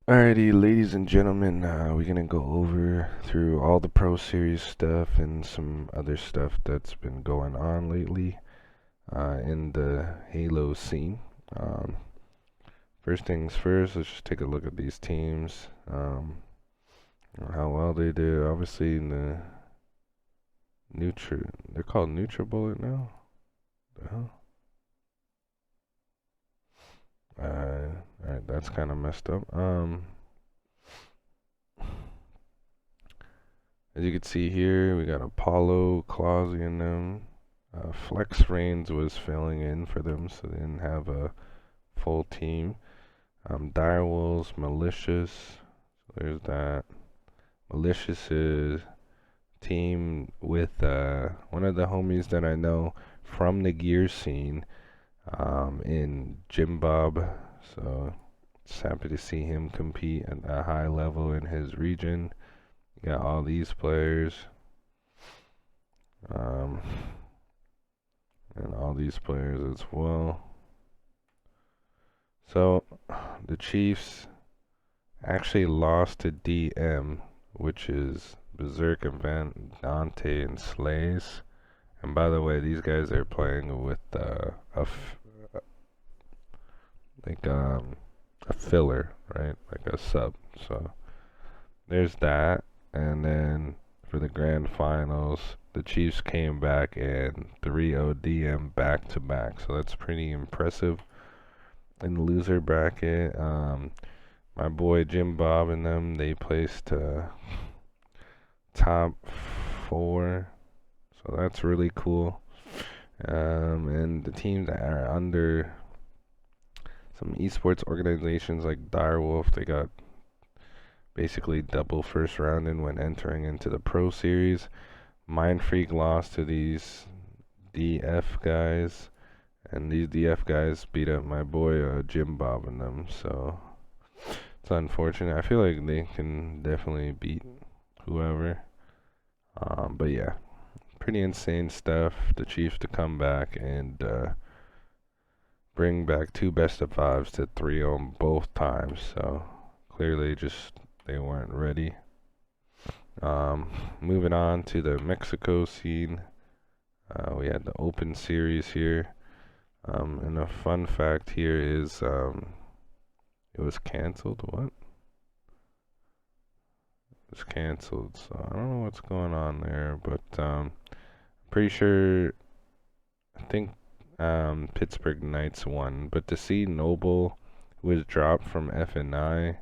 Alrighty, ladies and gentlemen, we're gonna go over through all the Pro Series stuff and some other stuff that's been going on lately in the Halo scene. First things first, let's just take a look at these teams, how well they did. Obviously, in the they're called NutriBullet now. The hell? Alright, that's kind of messed up. As you can see here, we got Apollo, Clausy in them. Flex Reigns was filling in for them, so they didn't have a full team. Direwolves, Malicious, so there's that. Malicious is team with one of the homies that I know from the gear scene in Jim Bob, so just happy to see him compete at a high level in his region. You got all these players. And all these players as well. So the Chiefs actually lost to DM, which is Berserk and Van Dante and Slays. And by the way, these guys are playing with a filler, right? Like a sub. So there's that. And then for the grand finals, the Chiefs came back and 3-0 DM back to back. So that's pretty impressive. In the loser bracket, my boy Jim Bob and them, they placed top 4. So that's really cool. And the teams that are under some eSports organizations like Direwolf, they got basically double first round in when entering into the Pro Series. Mind Freak lost to these DF guys, and these DF guys beat up my boy Jim Bob and them, so it's unfortunate. I feel like they can definitely beat whoever. But yeah, pretty insane stuff. The Chiefs to come back and bring back 2 best of 5s to 3-0 both times, so clearly just they weren't ready. Moving on to the Mexico scene, we had the Open Series here, and a fun fact here is it was canceled. What? It was canceled, so I don't know what's going on there, but pretty sure, I think Pittsburgh Knights won, but to see Noble, who was dropped from FNI,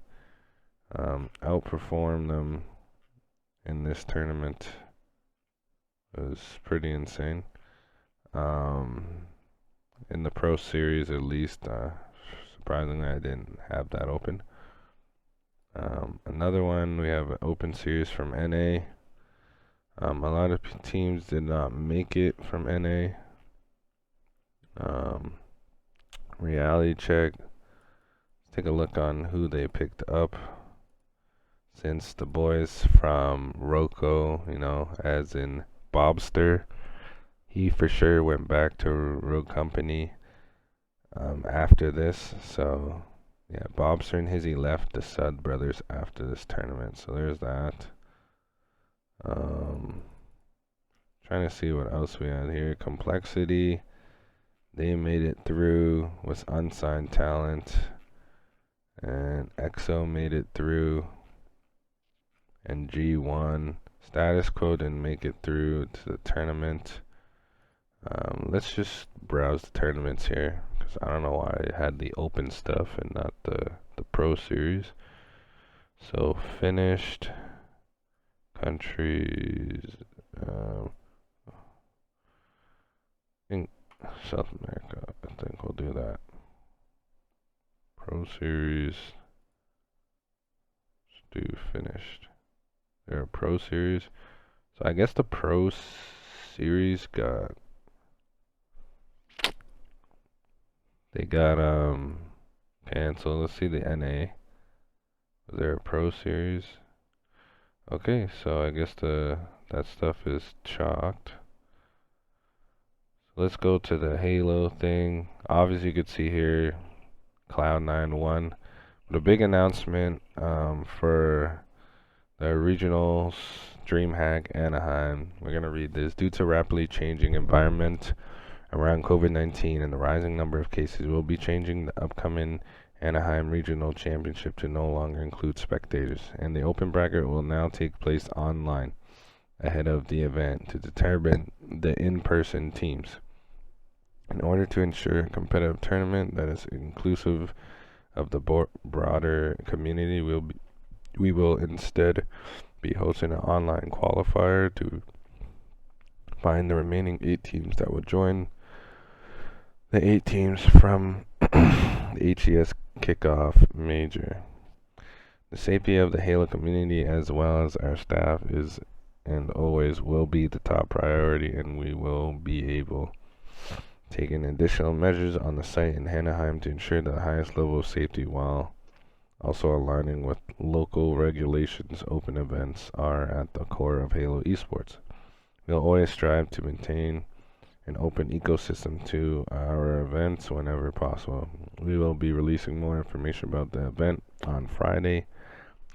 outperform them in this tournament was pretty insane. In the Pro Series, at least, surprisingly, I didn't have that open. Another one, we have an Open Series from NA. A lot of teams did not make it from NA. Reality check. Let's take a look on who they picked up. Since the boys from Roco, you know, as in Bobster, he for sure went back to Rogue Company after this. So yeah, Bobster and Hizzy left the Sud brothers after this tournament. So there's that. Trying to see what else we had here. Complexity, they made it through with unsigned talent, and EXO made it through, and G1. Status Quo didn't make it through to the tournament. Let's just browse the tournaments here, because I don't know why I had the open stuff and not the Pro Series. So finished countries, I think South America, I think we'll do that. Pro Series, let's do finished. They're a Pro Series. So I guess the Pro Series got, they got canceled. Let's see the NA. Was there a Pro Series? Okay, so I guess that stuff is chalked. Let's go to the Halo thing. Obviously, you could see here Cloud9 won. But a big announcement for the regionals DreamHack Anaheim. We're going to read this. Due to rapidly changing environment around COVID-19 and the rising number of cases, we'll be changing the upcoming Anaheim Regional Championship to no longer include spectators, and the open bracket will now take place online ahead of the event to determine the in-person teams. In order to ensure a competitive tournament that is inclusive of the broader community, we will instead be hosting an online qualifier to find the remaining 8 teams that will join the 8 teams from the HES kickoff major. The safety of the Halo community as well as our staff is and always will be the top priority, and we will be able taking additional measures on the site in Anaheim to ensure the highest level of safety while also aligning with local regulations. Open events are at the core of Halo eSports. We'll always strive to maintain an open ecosystem to our events whenever possible. We will be releasing more information about the event on Friday,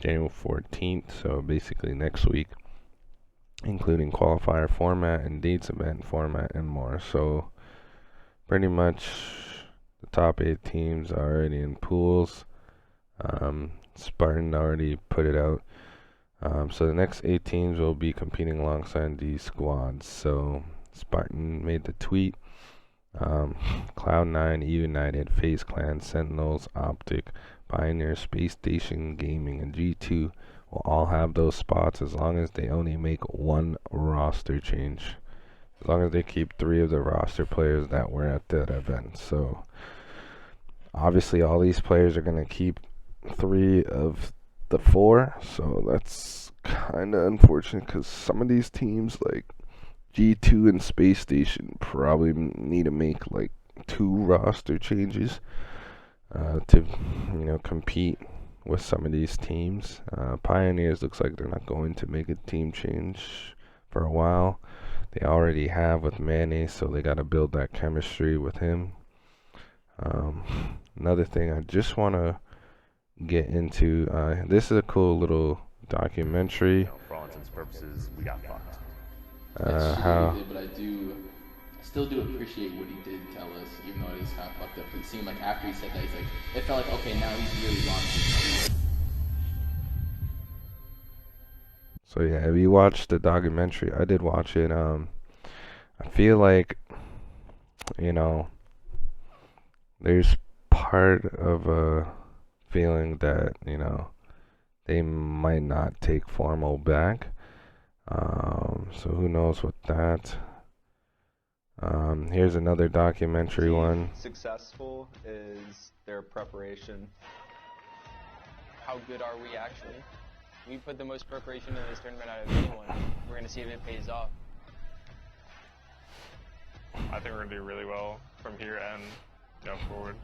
January 14th, so basically next week, including qualifier format and dates, event format, and more. So pretty much the top 8 teams are already in pools. Spartan already put it out. So the next 8 teams will be competing alongside these squads. So Spartan made the tweet. Cloud9, United, FaZe Clan, Sentinels, Optic, Pioneer, Space Station Gaming, and G2 will all have those spots as long as they only make one roster change. As long as they keep 3 of the roster players that were at that event. So obviously all these players are going to keep 3 of the 4. So that's kind of unfortunate because some of these teams like G2 and Space Station probably need to make like 2 roster changes to compete with some of these teams. Pioneers looks like they're not going to make a team change for a while. They already have with Mayonnaise, so they got to build that chemistry with him. Another thing I just want to get into, this is a cool little documentary. For all intents and purposes, we got fucked. How did, but I still do appreciate what he did tell us, even though it is kind of fucked up. It seemed like after he said that, he's like, it felt like, okay, now he's really launching. So yeah, if you watched the documentary, I did watch it. I feel like, there's part of a feeling that, they might not take Formal back. So who knows with that. Here's another documentary one. Successful is their preparation. How good are we actually? We put the most preparation in this tournament out of anyone. We're going to see if it pays off. I think we're going to do really well from here and jump forward.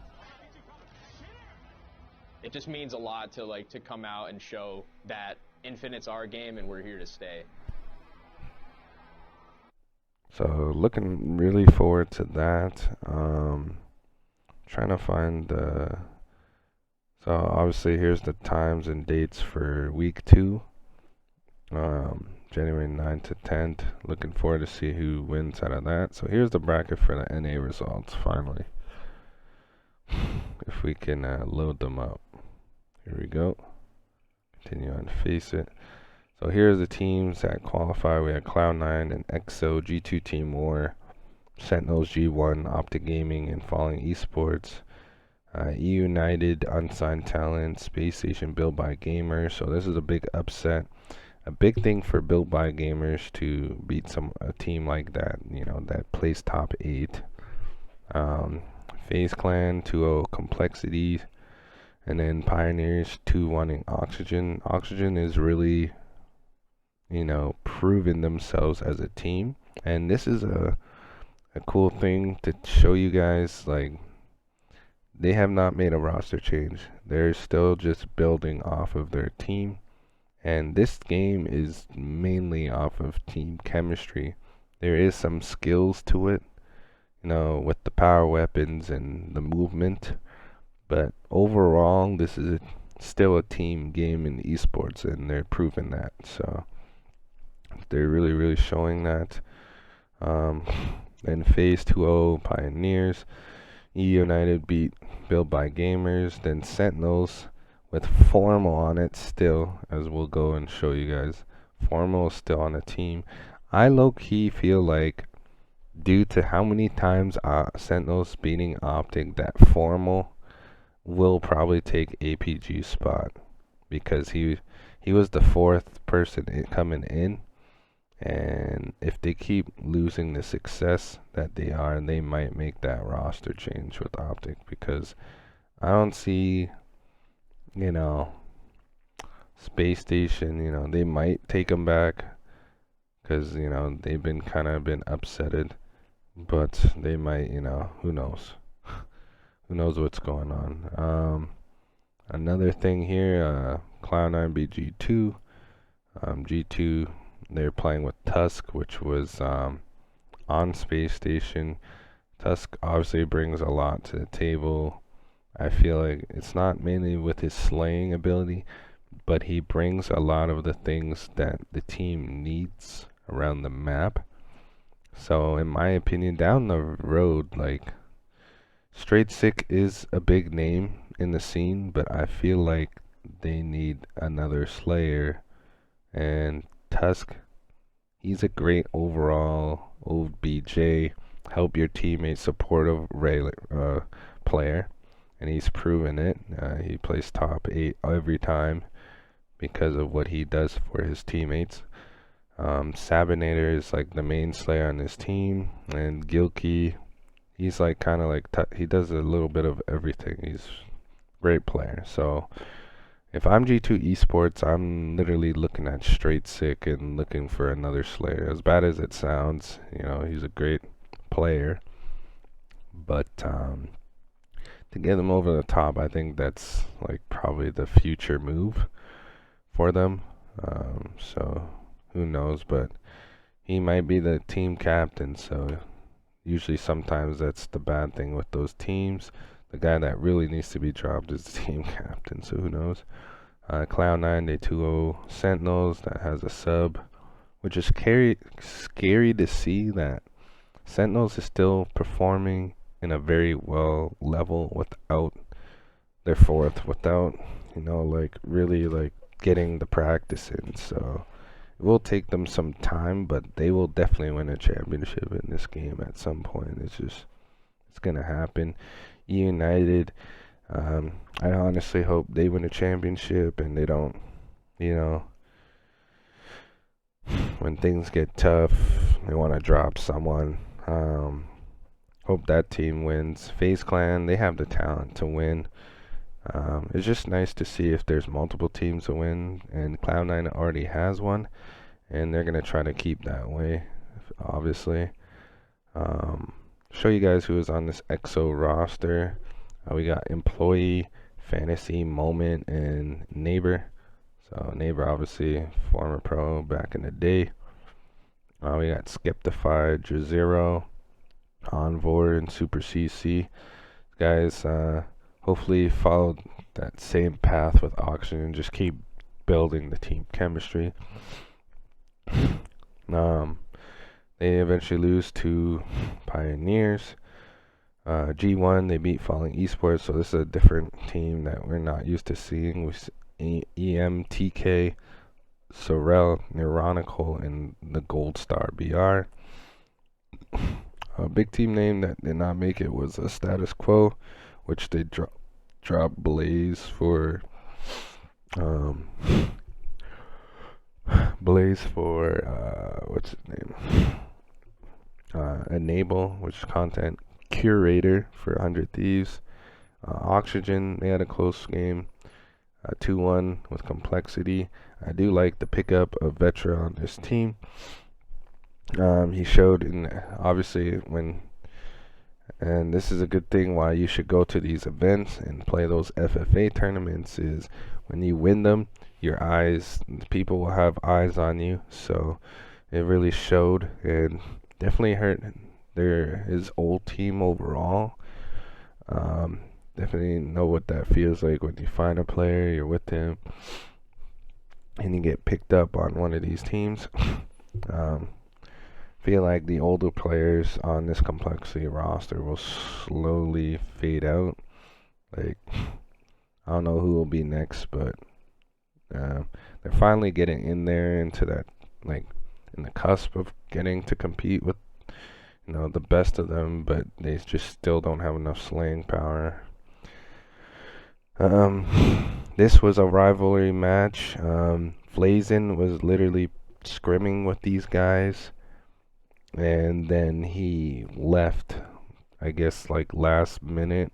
It just means a lot to come out and show that Infinite's our game and we're here to stay. So looking really forward to that. Trying to find the. So obviously here's the times and dates for week 2. January 9th to 10th. Looking forward to see who wins out of that. So here's the bracket for the NA results finally. If we can load them up. Here we go. Continue on Face It. So here's the teams that qualify. We had Cloud9 and EXO, G2 Team War, Sentinels G1, Optic Gaming, and Falling eSports. United, Unsigned Talent, Space Station, Built by Gamers. So this is a big upset. A big thing for Built by Gamers to beat a team like that, that plays top 8. FaZe Clan 2-0 Complexity, and then Pioneers 2-1 Oxygen. Oxygen is really, proven themselves as a team, and this is a cool thing to show you guys. Like, they have not made a roster change. They're still just building off of their team, and this game is mainly off of team chemistry. There is some skills to it, with the power weapons and the movement. But overall, this is still a team game in esports, and they're proving that. So they're really, really showing that. Then Phase 2-0 Pioneers. E United beat Built by Gamers. Then Sentinels with Formal on it still, as we'll go and show you guys. Formal is still on the team. I low-key feel like, due to how many times Sentinels beating Optic, that Formal will probably take APG's spot, because he was the fourth person coming in, and if they keep losing the success that they are, they might make that roster change with Optic, because I don't see, Space Station, they might take them back, because they've been upsetted, but they might, who knows. Who knows what's going on. Another thing here, Cloud9 beat G2. G2, they're playing with Tusk, which was on Space Station. Tusk obviously brings a lot to the table. I feel like it's not mainly with his slaying ability, but he brings a lot of the things that the team needs around the map. So in my opinion, down the road, like, Straight Sick is a big name in the scene, but I feel like they need another Slayer. And Tusk, he's a great overall OBJ, help your teammate, supportive player, and he's proven it. He plays top 8 every time because of what he does for his teammates. Sabinator is like the main Slayer on his team, and Gilkey, he's like he does a little bit of everything. He's a great player. So if I'm G2 Esports, I'm literally looking at Straight Sick and looking for another Slayer. As bad as it sounds, he's a great player, but to get him over the top, I think that's like probably the future move for them. So who knows, but he might be the team captain, so usually sometimes that's the bad thing with those teams. The guy that really needs to be dropped is the team captain, so who knows. Cloud9, they 2-0 Sentinels, that has a sub, which is scary to see that Sentinels is still performing in a very well level without their fourth, without, really getting the practice in. So it will take them some time, but they will definitely win a championship in this game at some point. It's gonna happen. United, I honestly hope they win a championship and they don't, when things get tough, they want to drop someone. Hope that team wins. FaZe Clan, they have the talent to win. It's just nice to see if there's multiple teams to win, and Cloud9 already has one, and they're gonna try to keep that way, obviously. Show you guys who is on this EXO roster. We got Employee, Fantasy, Moment, and Neighbor. So Neighbor, obviously former pro back in the day. We got Skeptify, Jazero, Envoy, and Super CC. Guys, hopefully follow that same path with Auction and just keep building the team chemistry. They eventually lose to Pioneers. G1, they beat Falling Esports, so this is a different team that we're not used to seeing. With EM, TK, Sorel, Neuronical, and the Gold Star BR. A big team name that did not make it was a Status Quo, which they dropped Blaze for what's his name? Enable, which is content curator for 100 Thieves. Oxygen, they had a close game, 2-1 with Complexity. I do like the pickup of Vetra on this team. He showed obviously and this is a good thing why you should go to these events and play those FFA tournaments, is when you win them, people will have eyes on you. So it really showed, and definitely hurt they're his old team overall. Um, Definitely know what that feels like when you find a player, you're with him, and you get picked up on one of these teams. Um, feel like the older players on this complexity roster will slowly fade out. Like, I don't know who will be next, but they're finally getting in there into that, like, in the cusp of getting to compete with, the best of them, but they just still don't have enough slaying power. This was a rivalry match. Flazin was literally scrimming with these guys, and then he left, I guess, like last minute.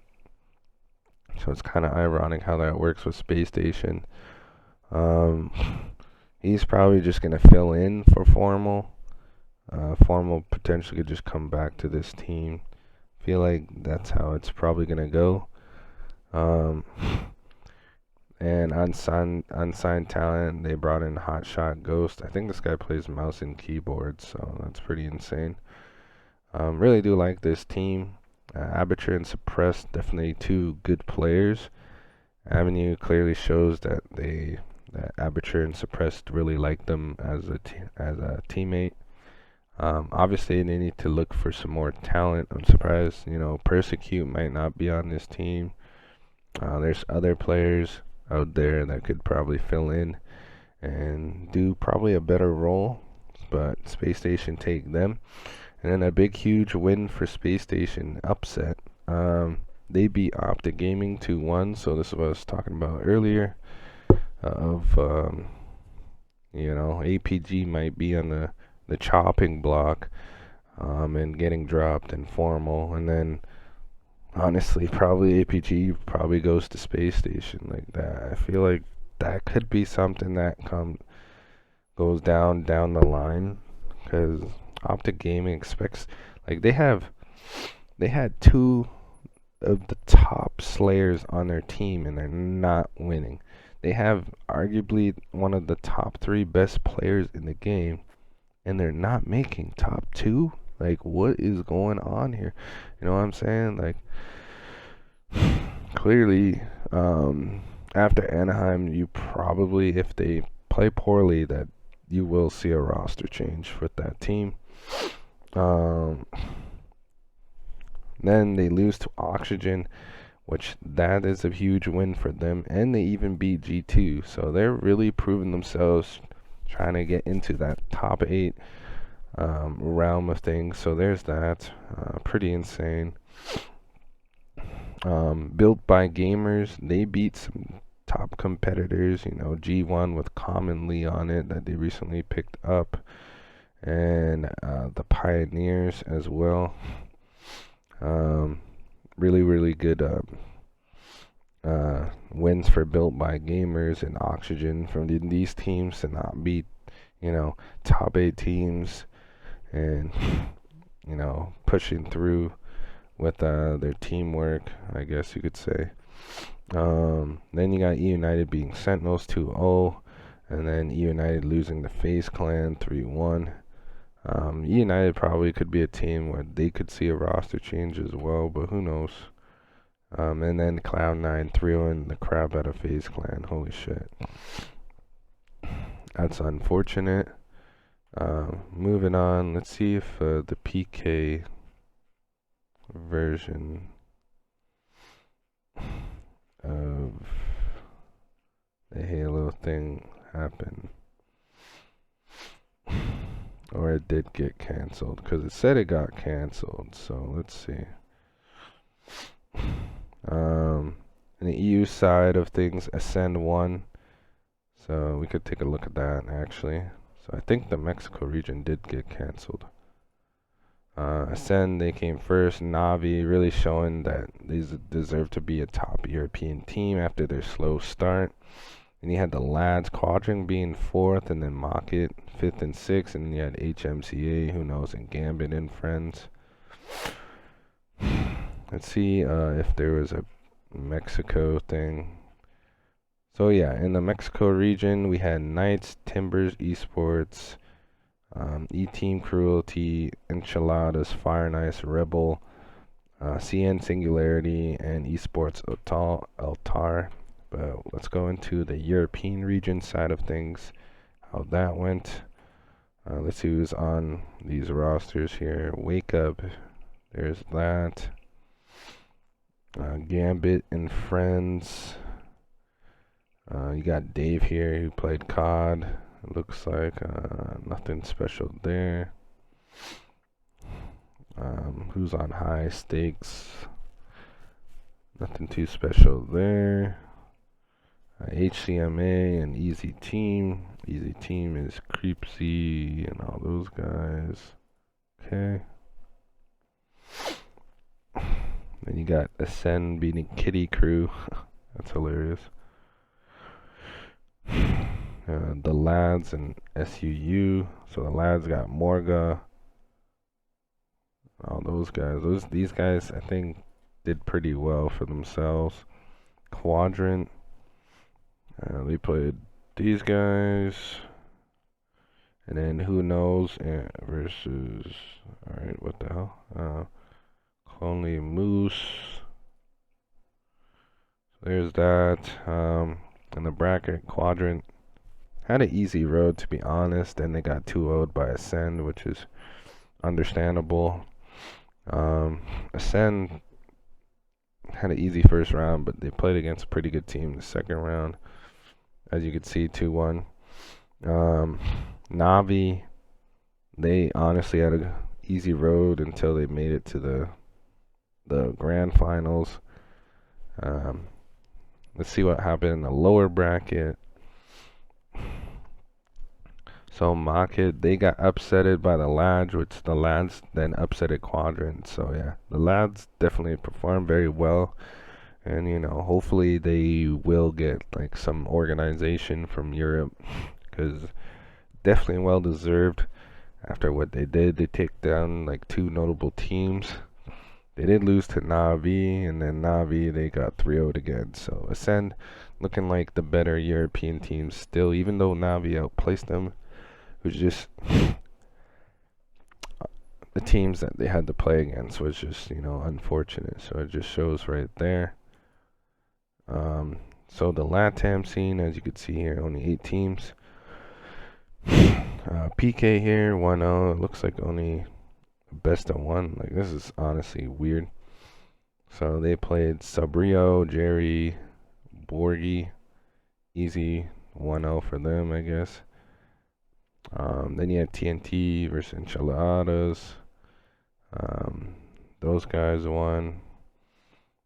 So it's kind of ironic how that works with Space Station. Um, he's probably just gonna fill in for Formal. Formal potentially could just come back to this team. Feel like that's how it's probably gonna go. Um, and unsigned talent, they brought in Hotshot Ghost. I think this guy plays mouse and keyboard, so that's pretty insane. Really do like this team. Aperture and Suppress, definitely two good players. Avenue clearly shows that that Aperture and Suppressed really like them as a teammate. Obviously, they need to look for some more talent. I'm surprised, Persecute might not be on this team. There's other players out there that could probably fill in and do probably a better role, but Space Station take them. And then a big, huge win for Space Station, upset. They beat Optic Gaming 2-1, so this is what I was talking about earlier. APG might be on the chopping block, and getting dropped in Formal, and then honestly, probably APG probably goes to Space Station like that. I feel like that could be something that goes down the line, because Optic Gaming expects, like, they had two of the top slayers on their team and they're not winning. They have arguably one of the top 3 best players in the game and they're not making top 2. Like, what is going on here? You know what I'm saying? Like, clearly, after Anaheim, you probably, if they play poorly, that you will see a roster change with that team. Then they lose to Oxygen, which that is a huge win for them, and they even beat G2, so they're really proving themselves, trying to get into that top 8 realm of things. So there's that. Pretty insane. Built by Gamers, they beat some top competitors, G1 with Commonly on it that they recently picked up, and the Pioneers as well. Really, really good wins for Built by Gamers and Oxygen from these teams to not beat, top 8 teams, and, pushing through with their teamwork, I guess you could say. Then you got E United beating Sentinels 2-0, and then E United losing the FaZe Clan 3-1. E United probably could be a team where they could see a roster change as well, but who knows. And then Cloud9 3-0 the crap out of FaZe Clan. Holy shit. That's unfortunate. Moving on, let's see if the PK version of the Halo thing happened, or it did get canceled, because it said it got canceled. So let's see. In the EU side of things, Ascend 1, so we could take a look at that actually. So I think the Mexico region did get canceled. Ascend, they came first. Navi really showing that they deserve to be a top European team after their slow start. And you had the Lads Quadrant being 4th, and then Mocket 5th and 6th, and then you had HMCA, who knows, and Gambit and friends. Let's see if there was a Mexico thing. So yeah, in the Mexico region, we had Knights, Timbers, eSports, E-Team Cruelty, Enchiladas, Fire Nice, Rebel, CN Singularity, and eSports Altar. But let's go into the European region side of things, how that went. Let's see who's on these rosters here. Wake Up, there's that. Gambit and Friends. You got Dave here who played COD. It looks like nothing special there. Who's on High Stakes? Nothing too special there. HCMA and Easy Team. Easy Team is Creepsy and all those guys. Okay. Then you got Ascend beating Kitty Crew. That's hilarious. The Lads and SUU. So the Lads got Morga. All those guys. These guys I think did pretty well for themselves. Quadrant. They played these guys. And then Who Knows versus, alright, what the hell? Clonely Moose. There's that. In the bracket, Quadrant had an easy road, to be honest, and they got 2-0'd by Ascend, which is understandable. Ascend had an easy first round, but they played against a pretty good team the second round. As you can see, 2-1. Navi, they honestly had an easy road until they made it to the grand finals. Let's see what happened in the lower bracket. So Market, they got upsetted by the Lads, which the Lads then upsetted Quadrant. So yeah, the Lads definitely performed very well. And you know, hopefully they will get like some organization from Europe, because definitely well deserved after what they did. They take down like 2 notable teams. They did lose to Navi, and then Navi they got 3-0'd again. So Ascend looking like the better European teams still, even though Navi outplaced them. It was just the teams that they had to play against was just, you know, unfortunate. So it just shows right there. So the LATAM scene, as you can see here, only 8 teams. PK here, 1-0. It looks like only best of 1. Like, this is honestly weird. So they played Sabrio, Jerry, Borgi. Easy 1-0 for them, I guess. Then you had TNT versus Enchiladas. Those guys won.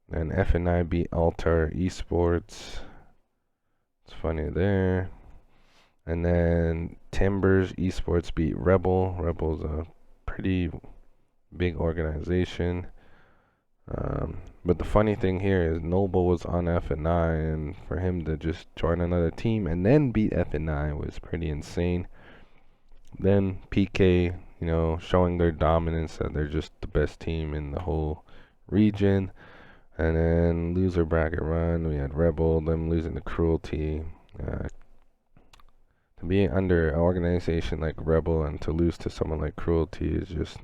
Then FNI beat Altar eSports. It's funny there. And then Timbers eSports beat Rebel. Rebel's a pretty big organization. But the funny thing here is Noble was on FNI, and for him to just join another team and then beat FNI was pretty insane. Then PK, you know, showing their dominance, that they're just the best team in the whole region. And then loser bracket run, we had Rebel, them losing to Cruelty. To be under an organization like Rebel and to lose to someone like Cruelty is just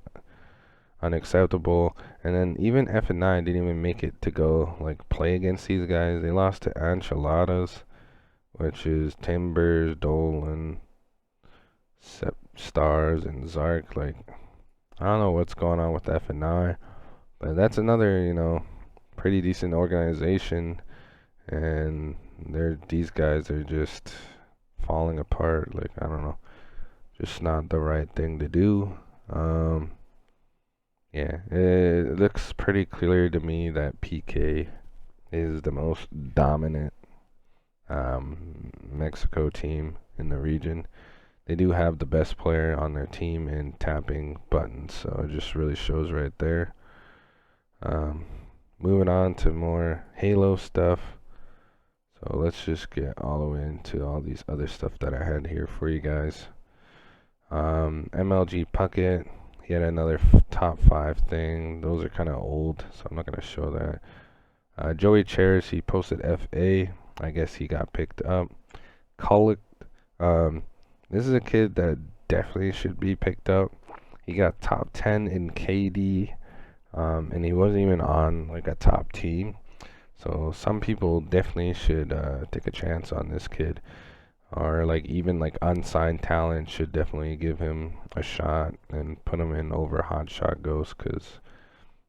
unacceptable. And then even F9 didn't even make it to go like play against these guys. They lost to Enchiladas, which is Timbers, Dolan, Stars, and Zark. Like, I don't know what's going on with F9, but that's another, you know, pretty decent organization, and these guys are just falling apart. Like, I don't know, just not the right thing to do. Yeah, it looks pretty clear to me that PK is the most dominant Mexico team in the region. They do have the best player on their team in tapping buttons, so it just really shows right there. Moving on to more Halo stuff. So let's just get all the way into all these other stuff that I had here for you guys. MLG Puckett, he had another top 5 thing. Those are kind of old, so I'm not going to show that. Joey Chairs, he posted FA. I guess he got picked up. Colic, this is a kid that definitely should be picked up. He got top 10 in KD, and he wasn't even on like a top team. So some people definitely should take a chance on this kid, or like even like unsigned talent should definitely give him a shot and put him in over Hotshot Ghost, because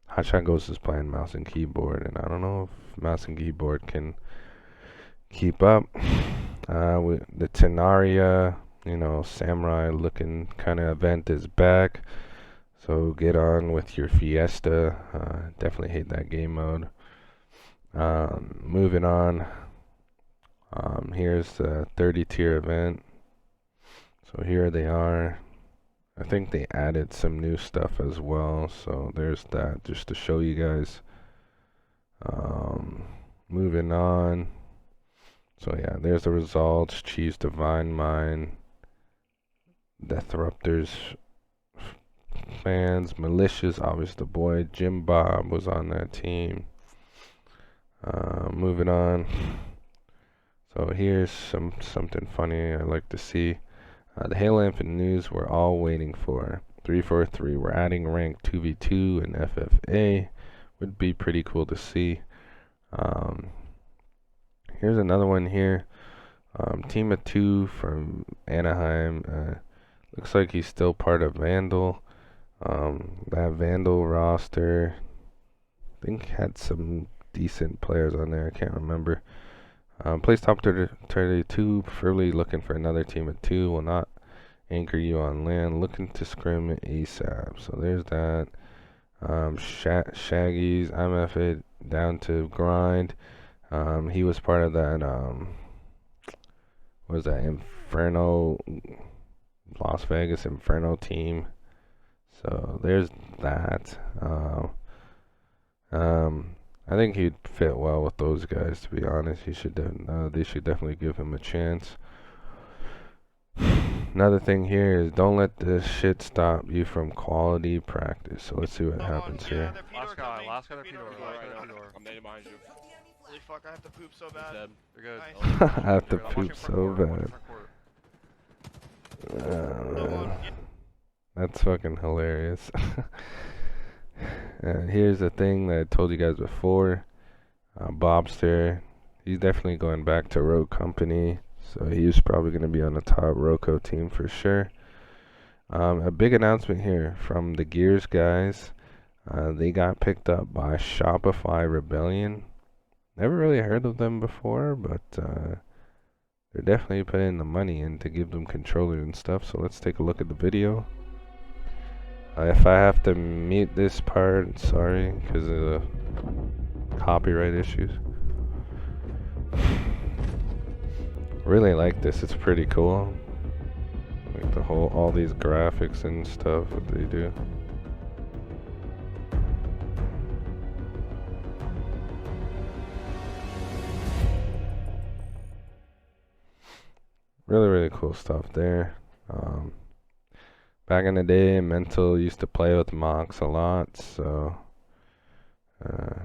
Hotshot Ghost is playing mouse and keyboard, and I don't know if mouse and keyboard can keep up. With the Tenaria, samurai looking kind of event is back. So get on with your Fiesta. Definitely hate that game mode. Moving on. Here's the 30 tier event. So here they are. I think they added some new stuff as well. So there's that, just to show you guys. Moving on. So yeah, there's the results. Cheese Divine Mine. Deathruptors fans. Malicious, obviously the boy. Jim Bob was on that team. Moving on. So here's something funny I like to see. The Halo Infinite news we're all waiting for. 343. We're adding rank 2v2 and FFA. Would be pretty cool to see. Here's another one here. Team of 2 from Anaheim. Looks like he's still part of Vandal. That Vandal roster, I think, had some decent players on there. I can't remember. Plays top 32, preferably looking for another team of 2. Will not anchor you on land. Looking to scrim ASAP. So there's that. Shaggy's MF down to grind. He was part of that. What was that? Inferno, Las Vegas Inferno team. So there's that. I think he'd fit well with those guys, to be honest. They should definitely give him a chance. Another thing here is don't let this shit stop you from quality practice. So let's see what happens here. Last guy, their P-door. I'm native behind you. Holy fuck, I have to poop so bad. Dead. You're good. Nice. I have to I'm watching poop front so court, I'm bad. watching front court. That's fucking hilarious. And here's the thing that I told you guys before. Bobster, he's definitely going back to Rogue Company. So he's probably going to be on the top Roco team for sure. A big announcement here from the Gears guys. They got picked up by Shopify Rebellion. Never really heard of them before, but they're definitely putting the money in to give them controllers and stuff. So let's take a look at the video. If I have to mute this part, sorry, because of the copyright issues. Really like this, it's pretty cool. Like all these graphics and stuff that they do. Really cool stuff there. Back in the day, Mental used to play with Mox a lot, so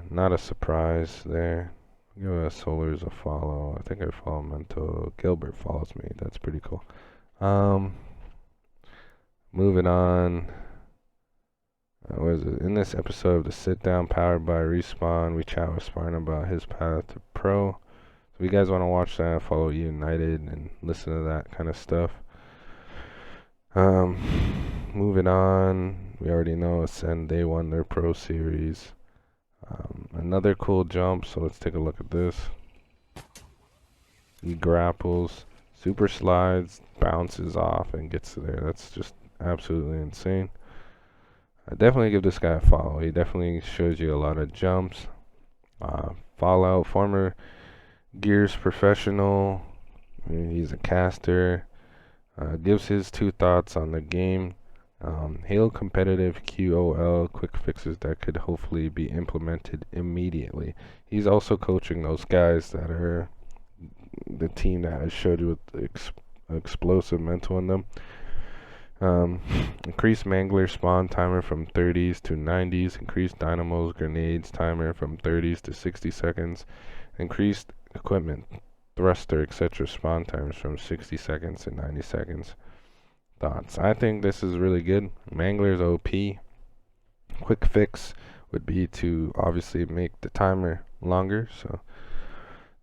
not a surprise there. Give Solars a follow. I think I follow Mental. Gilbert follows me. That's pretty cool. Moving on. What is it? In this episode of the Sit Down powered by Respawn, we chat with Spartan about his path to pro. So if you guys want to watch that, follow United and listen to that kind of stuff. Moving on, we already know Ascend, they won their pro series. Another cool jump, so let's take a look at this. He grapples, super slides, bounces off, and gets there. That's just absolutely insane. I definitely give this guy a follow. He definitely shows you a lot of jumps. Fallout, former Gears professional. He's a caster. Gives his 2 thoughts on the game. Halo competitive QOL quick fixes that could hopefully be implemented immediately. He's also coaching those guys that are the team that I showed you with the explosive mental in them. Increased Mangler spawn timer from 30s to 90s. Increased Dynamos grenades timer from 30s to 60 seconds. Increased equipment, thruster, etc. spawn timers from 60 seconds to 90 seconds. thoughts. I think this is really good. Mangler's OP. Quick fix would be to obviously make the timer longer, so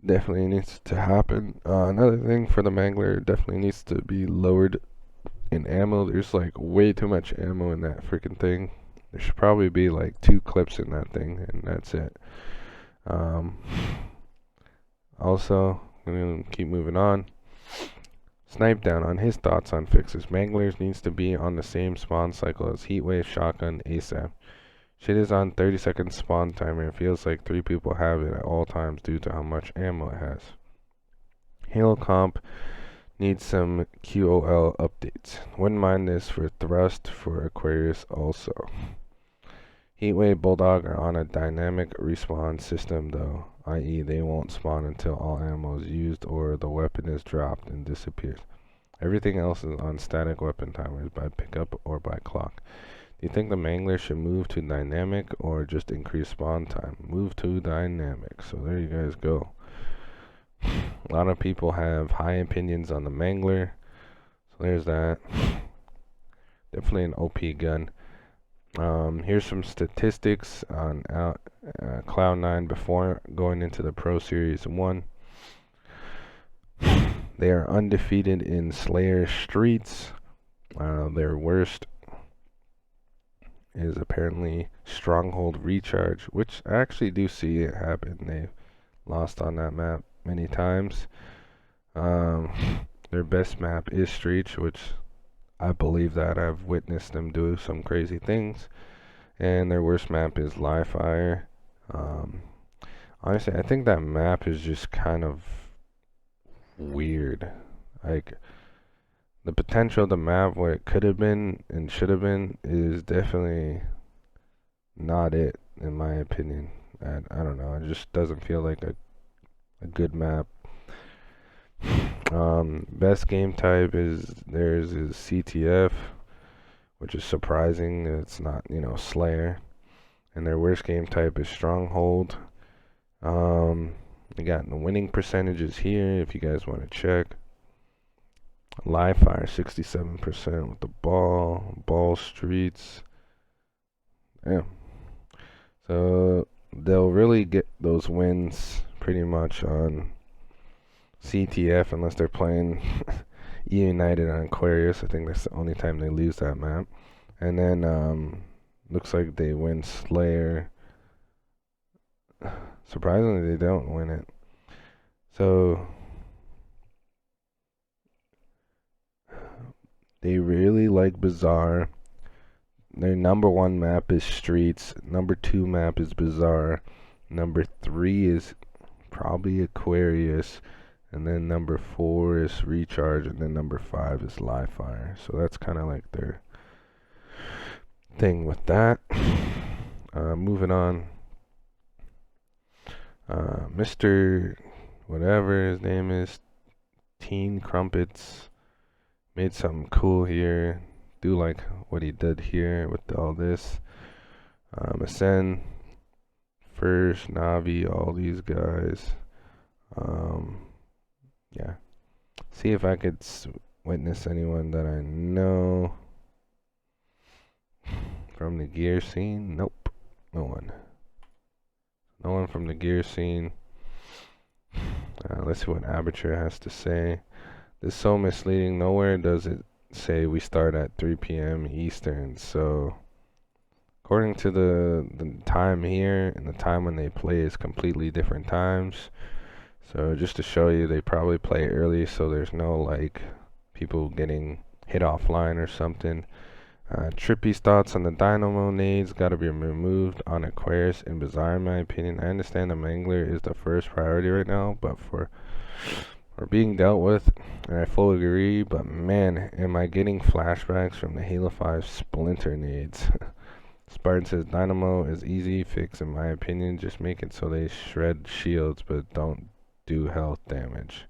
definitely needs to happen. Another thing for the Mangler, definitely needs to be lowered in ammo. There's like way too much ammo in that freaking thing. There should probably be like 2 clips in that thing, and that's it. Also, I'm gonna keep moving on. Snipe down on his thoughts on fixes. Manglers needs to be on the same spawn cycle as Heatwave, Shotgun, ASAP. Shit is on 30-second spawn timer. It feels like 3 people have it at all times due to how much ammo it has. Halo comp needs some QOL updates. Wouldn't mind this for Thrust for Aquarius also. Heatwave Bulldog are on a dynamic respawn system though, i.e. they won't spawn until all ammo is used or the weapon is dropped and disappears. Everything else is on static weapon timers by pickup or by clock. Do you think the Mangler should move to dynamic or just increase spawn time? Move to dynamic. So there you guys go. A lot of people have high opinions on the Mangler. So there's that. Definitely an OP gun. Here's some statistics on Cloud9 before going into the Pro Series 1. They are undefeated in Slayer Streets. Their worst is apparently Stronghold Recharge, which I actually do see it happen. They've lost on that map many times. Their best map is Streets, which I believe that. I've witnessed them do some crazy things. And their worst map is Live Fire. Honestly, I think that map is just kind of weird. Like, the potential of the map, what it could have been and should have been, is definitely not it, in my opinion. I don't know. It just doesn't feel like a good map. Best game type is theirs is CTF, which is surprising. It's not, Slayer. And their worst game type is Stronghold. They got the winning percentages here if you guys want to check. Live fire 67% with the ball streets. Yeah. So they'll really get those wins pretty much on CTF unless they're playing United on Aquarius. I think that's the only time they lose that map. And then looks like they win Slayer. Surprisingly, they don't win it. So they really like Bazaar. Their number 1 map is Streets. Number 2 map is Bazaar. Number 3 is probably Aquarius. And then number 4 is Recharge. And then number 5 is Live Fire. So that's kind of like their thing with that. Moving on. Mr. whatever his name is, Teen Crumpets, made something cool here. Do like what he did here with all this. Ascend, First, Navi, all these guys. Yeah. See if I could witness anyone that I know from the gear scene. Nope. No one. No one from the gear scene. Let's see what Aperture has to say. This is so misleading. Nowhere does it say we start at 3 p.m. Eastern. So, according to the time here and the time when they play is completely different times. So, just to show you, they probably play early, so there's no like people getting hit offline or something. Trippy's thoughts on the Dynamo nades gotta be removed on Aquarius and Bazaar in my opinion. I understand the Mangler is the first priority right now, but for being dealt with, and I fully agree, but man, am I getting flashbacks from the Halo 5 Splinter nades. Spartan says Dynamo is easy fix in my opinion, just make it so they shred shields but don't do health damage.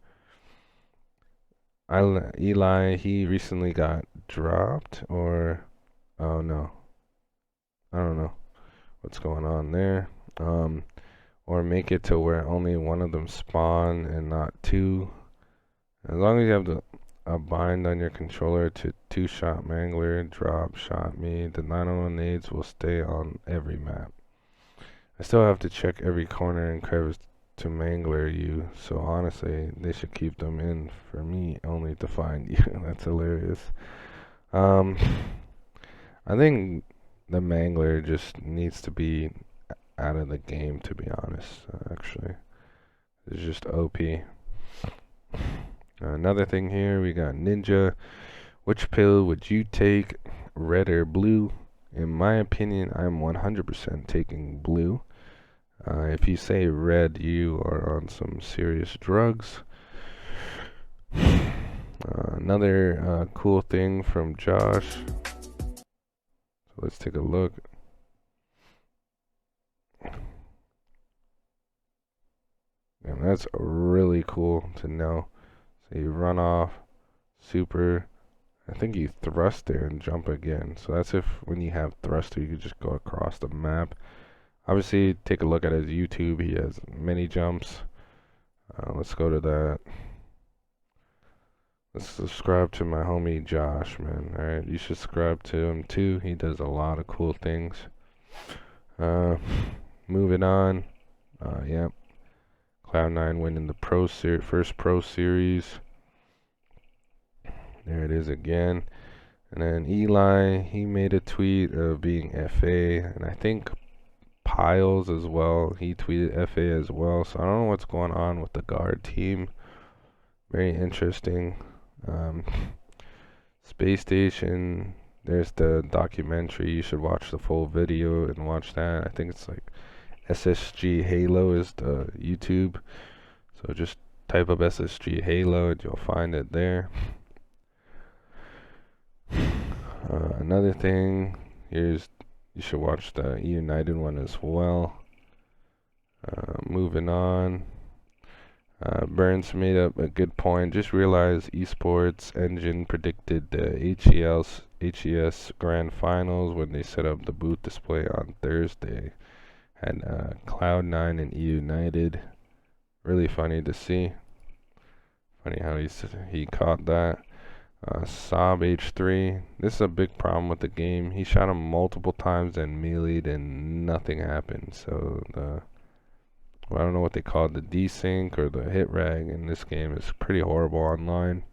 Eli, he recently got dropped, or oh no, I don't know what's going on there. Or make it to where only one of them spawn and not 2. As long as you have the a bind on your controller to two-shot mangler, drop, shot me. The 901 nades will stay on every map. I still have to check every corner and crevice to mangler you, so honestly, they should keep them in for me only to find you. That's hilarious. I think the mangler just needs to be out of the game, to be honest, actually. It's just OP. Another thing here, we got Ninja. Which pill would you take, red or blue? In my opinion, I'm 100% taking blue. If you say red, you are on some serious drugs. Another cool thing from Josh. So let's take a look. And that's really cool to know. So you run off, super. I think you thrust there and jump again. So that's if when you have thruster, you can just go across the map. Obviously, take a look at his YouTube. He has many jumps. Let's go to that. Let's subscribe to my homie Josh, man. Alright, you should subscribe to him too. He does a lot of cool things. Moving on. Yep. Cloud9 winning the first Pro Series. There it is again. And then Eli, he made a tweet of being FA. And I think Piles as well. He tweeted FA as well. So I don't know what's going on with the guard team. Very interesting. Space Station. There's the documentary. You should watch the full video and watch that. I think it's like SSG Halo is the YouTube. So just type up SSG Halo and you'll find it there. Another thing, you should watch the United one as well. Moving on. Burns made up a good point. Just realized eSports Engine predicted the HES Grand Finals when they set up the booth display on Thursday. Had Cloud9 and United. Really funny to see. Funny how he caught that. Saab H3. This is a big problem with the game. He shot him multiple times and meleeed and nothing happened. So I don't know what they call it, the desync or the hit rag in this game is pretty horrible online.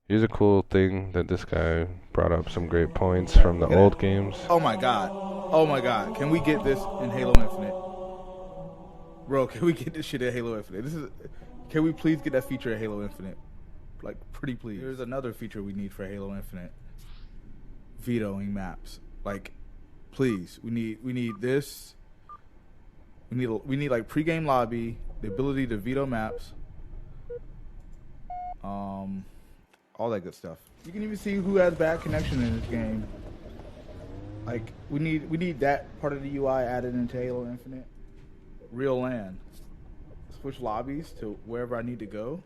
Here's a cool thing that this guy brought up some great points from the old games. Oh my god, can we get this in Halo Infinite? Bro, can we get this shit in Halo Infinite? Can we please get that feature in Halo Infinite? Like, pretty please. There's another feature we need for Halo Infinite. Vetoing maps. Like, please, we need this. We need like pre-game lobby, the ability to veto maps, all that good stuff. You can even see who has bad connection in this game. Like, we need that part of the UI added into Halo Infinite. Real LAN. Switch lobbies to wherever I need to go.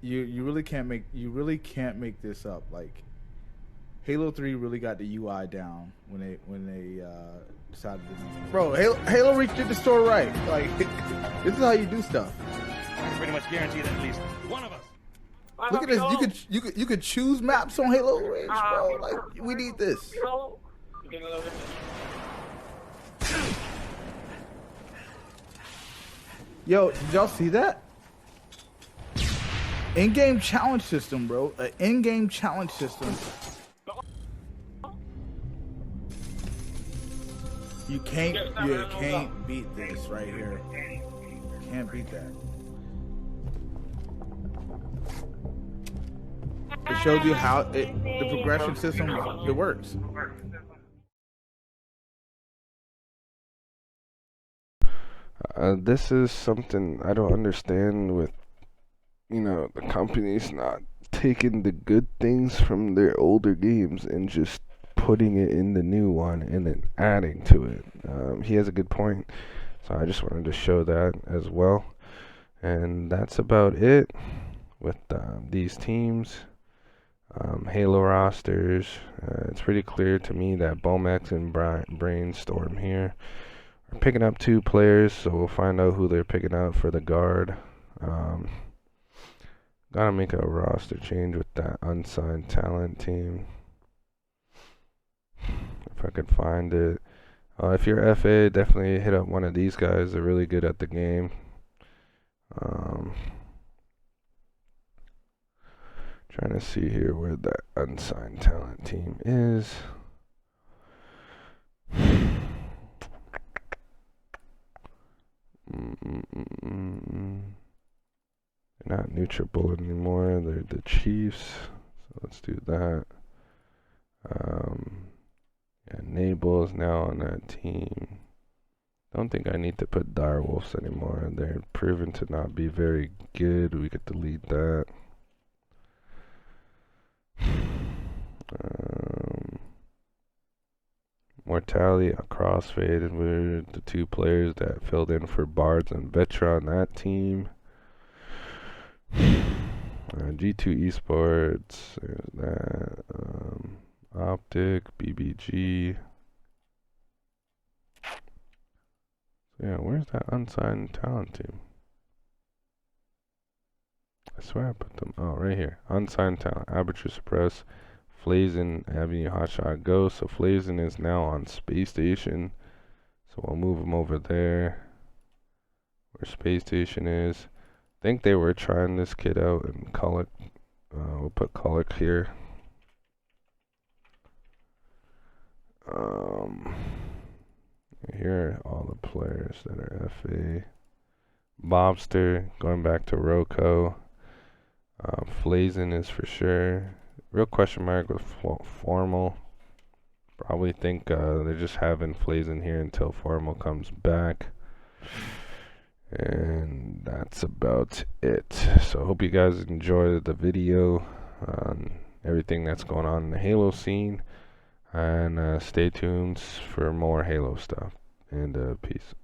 You really can't make this up. Like, Halo 3 really got the UI down when they decided to do this. Bro, Halo Reach did the store right. Like, this is how you do stuff. I can pretty much guarantee that at least one of us. Look at this. You could choose maps on Halo Reach, bro. Like, we need this. Yo, did y'all see that? In-game challenge system, bro. An in-game challenge system. You can't beat this right here. Can't beat that. It shows you how the progression system it works. This is something I don't understand with, the companies not taking the good things from their older games and just putting it in the new one and then adding to it. He has a good point, so I just wanted to show that as well. And that's about it with these teams. Halo rosters. It's pretty clear to me that Bomex and Brainstorm here are picking up 2 players, so we'll find out who they're picking up for the guard. Gotta make a roster change with that unsigned talent team. If I could find it. If you're FA, definitely hit up one of these guys. They're really good at the game. Trying to see here where that unsigned talent team is. They're not Nutribullet anymore. They're the Chiefs. So let's do that. Yeah, Nabel is now on that team. Don't think I need to put Direwolves anymore. They're proven to not be very good. We could delete that. Mortality, a crossfade, and we're the two players that filled in for Bards and Vetra on that team. G2 eSports, there's that. Optic, BBG. So yeah, where's that unsigned talent team? I swear I put them. Oh, right here. Unsigned talent. Aperture Suppress. Flazen, Avenue Hotshot Go. So Flazen is now on Space Station. So we'll move him over there. Where Space Station is. I think they were trying this kid out in Kullik. We'll put Kullik here. Here are all the players that are FA. Bobster, going back to Roko. Flazen is for sure. Real question mark with Formal. Probably think they're just having Flazen here until Formal comes back. And that's about it. So hope you guys enjoyed the video on everything that's going on in the Halo scene. And stay tuned for more Halo stuff. And peace.